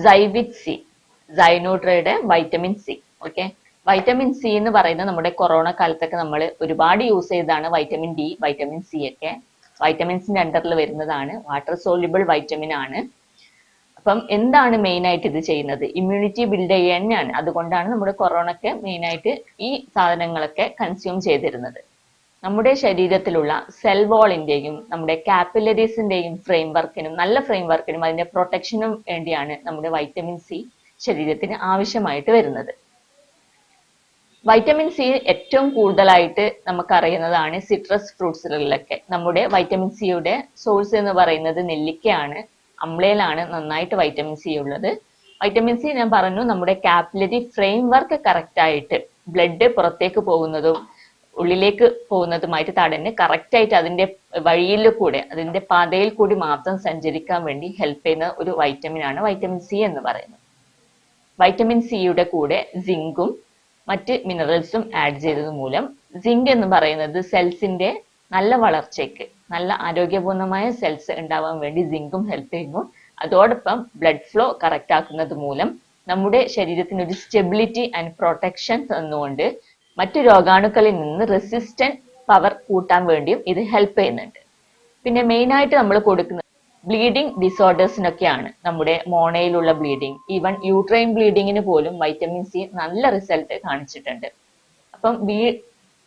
സൈവിറ്റ് C, സൈനോട്രയുടെ vitamin C. Okay, vitamin C എന്ന് പറയുന്നത് നമ്മുടെ കൊറോണ കാലത്തൊക്കെ നമ്മൾ ഒരുപാട് യൂസ് ചെയ്തതാണ്. വൈറ്റമിൻ ഡി, വൈറ്റമിൻ സി ഒക്കെ വൈറ്റമിൻസിന്റെ അണ്ടറിൽ വരുന്നതാണ്. വാട്ടർ സോല്യൂബിൾ വൈറ്റമിൻ ആണ്. അപ്പം എന്താണ് മെയിൻ ആയിട്ട് ഇത് ചെയ്യുന്നത്? ഇമ്മ്യൂണിറ്റി ബിൽഡ് ചെയ്യുക തന്നെയാണ്. അതുകൊണ്ടാണ് നമ്മുടെ കൊറോണയ്ക്ക് മെയിൻ ആയിട്ട് ഈ സാധനങ്ങളൊക്കെ കൺസ്യൂം ചെയ്തിരുന്നത്. നമ്മുടെ ശരീരത്തിലുള്ള സെൽ വാളിന്റെയും നമ്മുടെ കാപ്പിലറീസിന്റെയും ഫ്രെയിംവർക്കിനും, നല്ല ഫ്രെയിംവർക്കിനും അതിന്റെ പ്രൊട്ടക്ഷനും വേണ്ടിയാണ് നമ്മുടെ വൈറ്റമിൻ സി ശരീരത്തിന് ആവശ്യമായിട്ട് വരുന്നത്. വൈറ്റമിൻ സി ഏറ്റവും കൂടുതലായിട്ട് നമുക്കറിയുന്നതാണ് സിട്രസ് ഫ്രൂട്ട്സുകളിലൊക്കെ. നമ്മുടെ വൈറ്റമിൻ സിയുടെ സോഴ്സ് എന്ന് പറയുന്നത് നെല്ലിക്കയാണ്. അമ്ലയിലാണ് നന്നായിട്ട് വൈറ്റമിൻ സി ഉള്ളത്. വൈറ്റമിൻ സി ഞാൻ പറഞ്ഞു, നമ്മുടെ കാപ്പിലറി ഫ്രെയിംവർക്ക് കറക്റ്റ് ആയിട്ട് ബ്ലഡ് പുറത്തേക്ക് പോകുന്നതും ഉള്ളിലേക്ക് പോകുന്നതുമായിട്ട് തടഞ്ഞ് കറക്റ്റ് ആയിട്ട് അതിന്റെ വഴിയിൽ കൂടെ, അതിന്റെ പാതയിൽ കൂടി മാത്രം സഞ്ചരിക്കാൻ വേണ്ടി ഹെൽപ്പ് ചെയ്യുന്ന ഒരു വൈറ്റമിൻ ആണ് വൈറ്റമിൻ സി എന്ന് പറയുന്നത്. വൈറ്റമിൻ സിയുടെ കൂടെ സിങ്കും മറ്റ് മിനറൽസും ആഡ് ചെയ്തത് മൂലം, സിങ്ക് എന്ന് പറയുന്നത് സെൽസിന്റെ നല്ല വളർച്ചയ്ക്ക്, നല്ല ആരോഗ്യപൂർണമായ സെൽസ് ഉണ്ടാവാൻ വേണ്ടി സിങ്കും ഹെൽപ്പ് ചെയ്യുന്നു. അതോടൊപ്പം ബ്ലഡ് ഫ്ലോ കറക്റ്റ് ആക്കുന്നത് മൂലം നമ്മുടെ ശരീരത്തിന് ഒരു സ്റ്റെബിലിറ്റി ആൻഡ് പ്രൊട്ടക്ഷൻ തന്നുകൊണ്ട് മറ്റു രോഗാണുക്കളിൽ നിന്ന് റെസിസ്റ്റന്റ് പവർ കൂട്ടാൻ വേണ്ടിയും ഇത് ഹെൽപ്പ് ചെയ്യുന്നുണ്ട്. പിന്നെ മെയിൻ ആയിട്ട് നമ്മൾ കൊടുക്കുന്നത് ബ്ലീഡിംഗ് ഡിസോർഡേഴ്സിനൊക്കെയാണ്. നമ്മുടെ മോണയിലുള്ള ബ്ലീഡിംഗ്, ഈവൻ യൂട്രൈൻ ബ്ലീഡിങ്ങിന് പോലും വൈറ്റമിൻ സി നല്ല റിസൾട്ട് കാണിച്ചിട്ടുണ്ട്. അപ്പം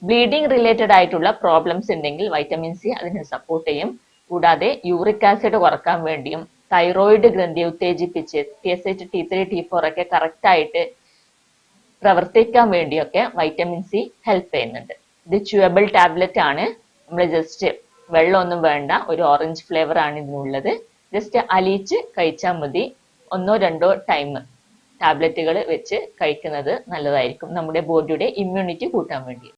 ബ്ലീഡിംഗ് റിലേറ്റഡ് ആയിട്ടുള്ള പ്രോബ്ലംസ് ഉണ്ടെങ്കിൽ വൈറ്റമിൻ സി അതിനെ സപ്പോർട്ട് ചെയ്യും. കൂടാതെ യൂറിക് ആസിഡ് കുറക്കാൻ വേണ്ടിയും തൈറോയിഡ് ഗ്രന്ഥിയെ ഉത്തേജിപ്പിച്ച് TSH, T3, T4 ഒക്കെ കറക്റ്റ് ആയിട്ട് പ്രവർത്തിക്കാൻ വേണ്ടിയൊക്കെ വൈറ്റമിൻ സി ഹെൽപ്പ് ചെയ്യുന്നുണ്ട്. ഇത് ച്യൂവബിൾ ടാബ്ലറ്റ് ആണ്. നമ്മൾ ജസ്റ്റ് വെള്ളമൊന്നും വേണ്ട, ഒരു ഓറഞ്ച് ഫ്ലേവർ ആണ് ഇതിനുള്ളത്. ജസ്റ്റ് അലിയിച്ച് കഴിച്ചാൽ മതി. 1-2 ടൈം ടാബ്ലറ്റുകൾ വെച്ച് കഴിക്കുന്നത് നല്ലതായിരിക്കും നമ്മുടെ ബോഡിയുടെ ഇമ്മ്യൂണിറ്റി കൂട്ടാൻ വേണ്ടി.